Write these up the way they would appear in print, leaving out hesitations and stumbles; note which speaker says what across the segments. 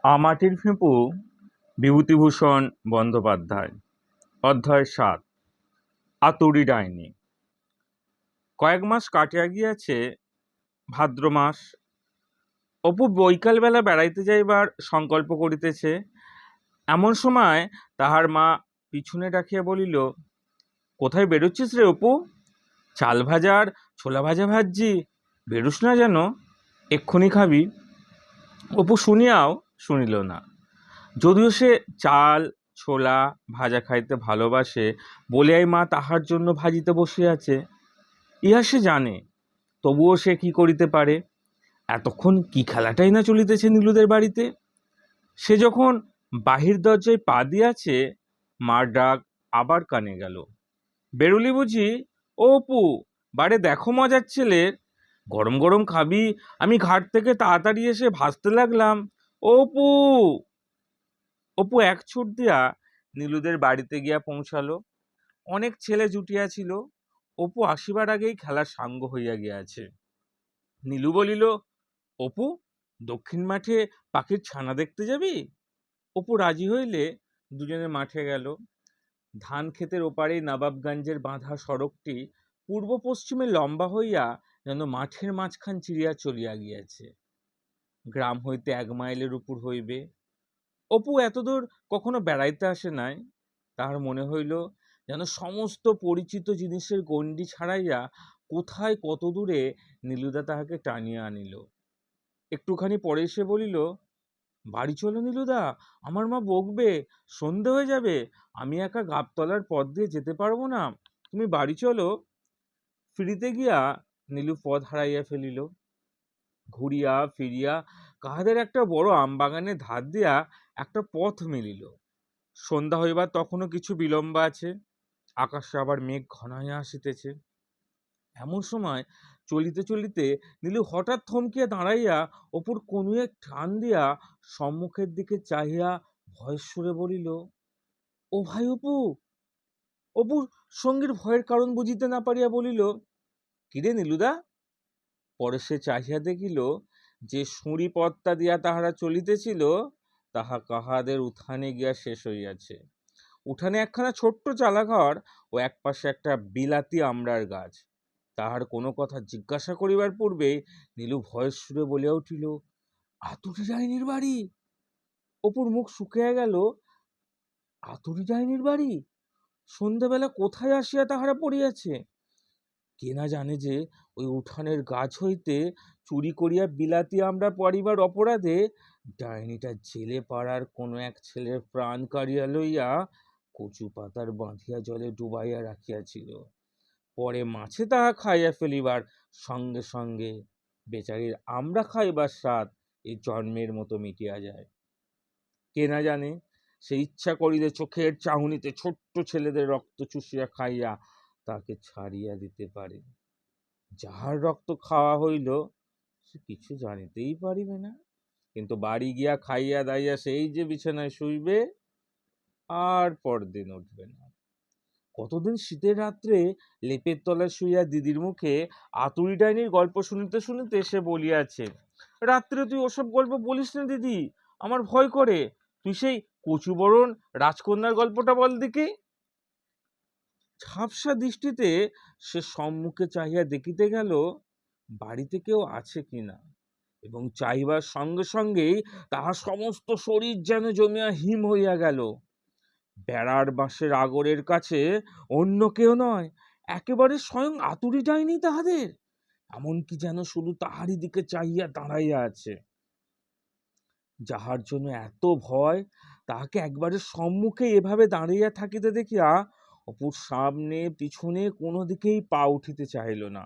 Speaker 1: আমাটির ফেঁপু বিভূতিভূষণ বন্দ্যোপাধ্যায়। অধ্যায় ৭। আতুরী ডাইনি। কয়েক মাস কাটিয়া গিয়াছে। ভাদ্র মাস। অপু বৈকালবেলা বেড়াইতে যাইবার সংকল্প করিতেছে। এমন সময় তাহার মা পিছনে ডাকিয়া বলিল, কোথায় বেরোচ্ছিস রে অপু? চাল ভাজার ছোলা ভাজা ভাজছি, বেরোস না যেন, এক্ষুনি খাবি। অপু শুনিয়াও শুনিল না। যদিও সে চাল ছোলা ভাজা খাইতে ভালোবাসে বলিয়াই মা তাহার জন্য ভাজিতে বসিয়াছে, ইহা সে জানে। তবুও সে কি করিতে পারে? এতক্ষণ কি খেলাটাই না চলিতেছে নীলুদের বাড়িতে। সে যখন বাহির দরজায় পা দিয়াছে, মার ডাক আবার কানে গেল। বেরুলি বুঝি? ও অপু, বারে দেখো মজার ছেলের। গরম গরম খাবি? আমি ঘাট থেকে তাড়াতাড়ি এসে ভাজতে লাগলাম। ও অপু! অপু এক ছুট দিয়া নীলুদের বাড়িতে গিয়া পৌঁছালো। অনেক ছেলে জুটিয়াছিল। অপু আসিবার আগেই খেলা সাঙ্গ হইয়া গিয়াছে। নীলু বলিল, অপু, দক্ষিণ মাঠে পাখির ছানা দেখতে যাবি? অপু রাজি হইলে দুজনে মাঠে গেল। ধান ক্ষেতের ওপারেই নবাবগঞ্জের বাঁধা সড়কটি পূর্ব পশ্চিমে লম্বা হইয়া যেন মাঠের মাঝখান চিরিয়া চলিয়া গিয়াছে। গ্রাম হইতে 1 মাইলের উপর হইবে। অপু এতদূর কখনো বেড়াইতে আসে নাই। তাহার মনে হইল যেন সমস্ত পরিচিত জিনিসের গণ্ডি ছাড়াইয়া কোথায় কত দূরে নীলুদা তাহাকে টানিয়া আনিল। একটুখানি পরে সে বলিল, বাড়ি চলো নীলুদা, আমার মা বকবে, সন্ধে হয়ে যাবে, আমি একা গাবতলার পথ দিয়ে যেতে পারবো না, তুমি বাড়ি চলো। ফিরিতে গিয়া নীলু পথ হারাইয়া ফেলিল। ঘুরিয়া ফিরিয়া কাহাদের একটা বড় আমবাগানের ধার দিয়া একটা পথ মিলিল। সন্ধ্যা হইবার তখনও কিছু বিলম্ব আছে। আকাশে আবার মেঘ ঘনাইয়া আসিতেছে। এমন সময় চলিতে চলিতে নীলু হঠাৎ থমকিয়া দাঁড়াইয়া অপুর কনুয়ে টান দিয়া সম্মুখের দিকে চাহিয়া ভয়ের সুরে বলিল, ও ভাই অপু! অপুর সঙ্গীর ভয়ের কারণ বুঝিতে না পারিয়া বলিল, কিরে নীলুদা? পরে সে চাহিয়া দেখিল যে সুঁড়ি পথটা দিয়া তাহারা চলিতেছিল তাহা কাহাদের উঠানে গিয়া শেষ হইয়াছে। উঠানে একখানা ছোট্ট চালাঘর ও একপাশে একটা বিলাতি আমড়ার গাছ। তাহার কোনো কথা জিজ্ঞাসা করিবার পূর্বে নীলু ভয়ের সুরে বলিয়া উঠিল, আতুরী ডাইনির বাড়ি। অপুর মুখ শুকিয়া গেল। আতুরী ডাইনির বাড়ি? সন্ধ্যাবেলা কোথায় আসিয়া তাহারা পড়িয়াছে? কে না জানে যে ওই উঠানের গাছ হইতে চুরি করিয়া বিলাতি আমড়া পাড়িবার অপরাধে ডাইনিটা জেলে পাড়ার কোনো এক ছেলের প্রাণ কাড়িয়া লইয়া কচু পাতার বাঁধিয়া জলে ডুবাইয়া রাখিয়াছিল। পরে মাছে তাহা খাইয়া ফেলিবার সঙ্গে সঙ্গে বেচারির আমড়া খাইবার স্বাদ এই জন্মের মতো মিটিয়া যায়। কে না জানে সে ইচ্ছা করিলে চোখের চাহনিতে ছোট্ট ছেলেদের রক্ত চুষিয়া খাইয়া তাকে ছাড়িয়া দিতে পারে। যাহার রক্ত খাওয়া হইল সে কিছু জানিতেই পারিবে না, কিন্তু বাড়ি গিয়া খাইয়া দাইয়া সেই যে বিছানায় শুইবে, আর পরদিন উঠবে না। কতদিন শীতের রাত্রে লেপের তলায় শুইয়া দিদির মুখে আতুরী ডাইনির গল্প শুনিতে শুনিতে সে বলিয়াছে, রাত্রে তুই ওসব গল্প বলিস না দিদি, আমার ভয় করে। তুই সেই কচুবরণ রাজকন্যার গল্পটা বল দেখি। ঝাপসা দৃষ্টিতে সে সম্মুখে চাহিয়া দেখিতে গেল বাড়িতে কেউ আছে কিনা, এবং চাহিবার সঙ্গে সঙ্গেই তাহার সমস্ত শরীর যেন জমিয়া হিম হইয়া গেল। বেড়ার বাঁশের আগরের কাছে অন্য কেউ নয়, একেবারে স্বয়ং আতুরী ডাইনি তাহাদের, এমনকি যেন শুধু তাহারই দিকে চাহিয়া দাঁড়াইয়া আছে। যাহার জন্য এত ভয় তাহাকে একবারে সম্মুখে এভাবে দাঁড়িয়ে থাকিতে দেখিয়া অপুর সামনে পিছনে কোনো দিকেই পা উঠিতে চাহিল না।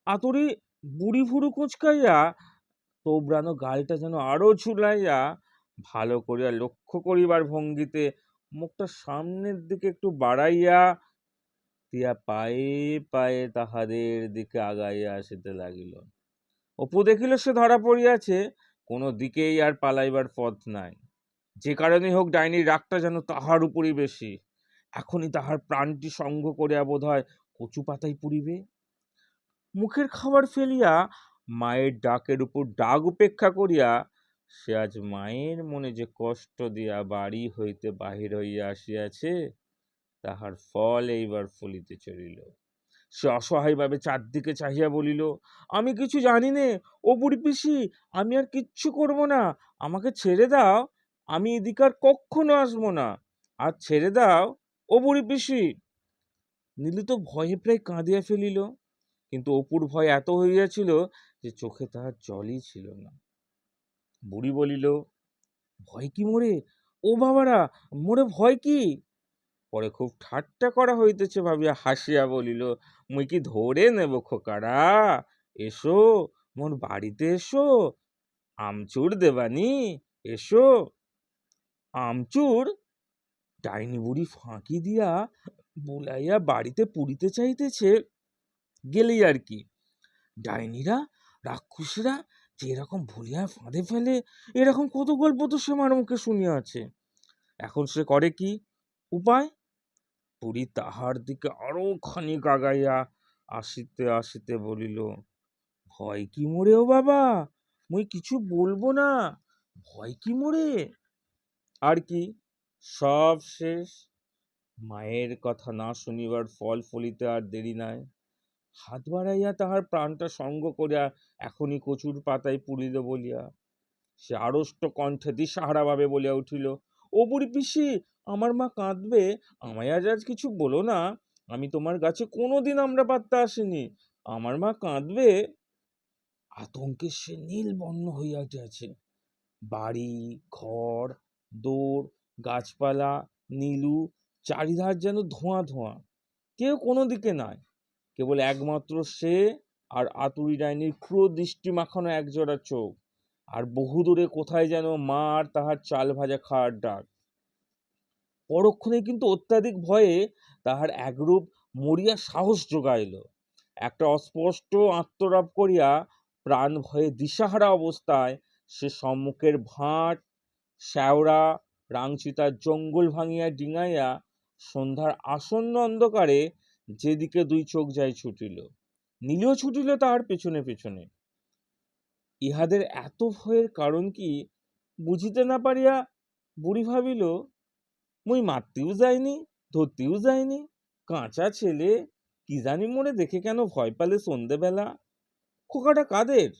Speaker 1: আতুরী বুড়ি ভুরু কুঁচকাইয়া তোবড়ানো গালটা যেন আরো ঝুলাইয়া ভালো করিয়া লক্ষ্য করিবার ভঙ্গিতে মুখটা সামনের দিকে একটু বাড়াইয়া দিয়া পায়ে পায়ে তাহাদের দিকে আগাইয়া আসিতে লাগিল। অপু দেখিল সে ধরা পড়িয়াছে, কোনো দিকেই আর পালাইবার পথ নাই। যে কারণে হোক ডাইনির রাগটা যেন তাহার উপরই বেশি। এখনই তাহার প্রাণটি সঙ্গ করিয়া বোধ হয় কচু পাতায় পুড়িবে। মুখের খাবার ফেলিয়া মায়ের ডাকের উপর ডাক উপেক্ষা করিয়া সে আজ মায়ের মনে যে কষ্ট দিয়া বাড়ি হইতে বাহির হইয়া আসিয়াছে, তাহার ফল এইবার ফলিতে চলিল। সে অসহায়ভাবে চারদিকে চাহিয়া বলিল, আমি কিছু জানি নে, ও বুড়ি পিসি, আমি আর কিচ্ছু করব না, আমাকে ছেড়ে দাও, আমি এদিকে আর কখনো আসবো না, আর ছেড়ে দাও ও বুড়ি পিসি। নীলু তো ভয়ে প্রায় কাঁদিয়া ফেলিল, কিন্তু অপুর ভয় এত হইয়াছিল যে চোখে তাহার জলই ছিল না। বুড়ি বলিল, ভয় কি মোরে, ও বাবারা, মোরে ভয় কি? পরে খুব ঠাট্টা করা হইতেছে ভাবিয়া হাসিয়া বলিল, মুই কি ধরে নেব খোকারা, এসো, মোর বাড়িতে এসো, আমচুর দেবানি, এসো। আমচুর? ডাইনি বুড়ি ফাঁকি দিয়া বুলাইয়া বাড়িতে পুরিতে চাইতেছে, গেলেই আর কি। ডাইনিরা, রাক্ষসীরা যে এরকম ভুলিয়া ফাঁদে ফেলে, এরকম কত গল্প তো সে মার মুখে শুনিয়াছে। এখন সে করে কি? উপায়? বুড়ি তাহার দিকে আরো খানিক আগাইয়া আসিতে আসিতে বলিল, ভয় কি মোরে ও বাবা, মুই কিছু বলবো না, ভয় কি মোরে। আর কি, সব শেষ। মায়ের কথা না শুনিবার ফল ফলিতে আর দেরি নাই। হাত বাড়াইয়া তাহার প্রাণটা সঙ্গ করিয়া এখনই কচুর পাতায় পুরিল বলিয়া সে আড়ষ্ট কণ্ঠে দিশাহারা ভাবে বলিয়া উঠিল, ও বুড়ি পিসি, আমার মা কাঁদবে, আমায় আজ কিছু বলো না, আমি তোমার কাছে কোনোদিন আমরা পাত্তা আসিনি, আমার মা কাঁদবে। আতঙ্কে সে নীল বর্ণ হইয়া উঠিয়াছে। বাড়ি, ঘর, দৌড়, গাছপালা, নীলু, চারিধার যেন ধোঁয়া ধোঁয়া, কেউ কোনো দিকে নাই, কেবল একমাত্র সে আর আতুরি ডাইনির ক্রুর দৃষ্টি মাখানো একজোড়া চোখ, আর বহুদূরে কোথায় যেন মা আর তাহার চাল ভাজা খাওয়ার ডাক। পরক্ষণে কিন্তু অত্যাধিক ভয়ে তাহার একরূপ মরিয়া সাহস জোগাইল। একটা অস্পষ্ট আত্মরাপ করিয়া প্রাণ ভয়ে দিশাহারা অবস্থায় সে সম্মুখের ভাট, শ্যাওড়া, রাংচিতার জঙ্গল ভাঙিয়া ডিঙাইয়া সন্ধ্যার আসন্ন অন্ধকারে যেদিকে দুই চোখ যায় ছুটিল। নীলও ছুটিল তাহার পেছনে পেছনে। ইহাদের এত ভয়ের কারণ কি বুঝিতে না পারিয়া বুড়ি ভাবিল, মুই মারতেও যাইনি, ধরতেও যাইনি, কাঁচা ছেলে, কি জানি মোরে দেখে কেন ভয় পালে সন্ধেবেলা। খোকাটা কাদের?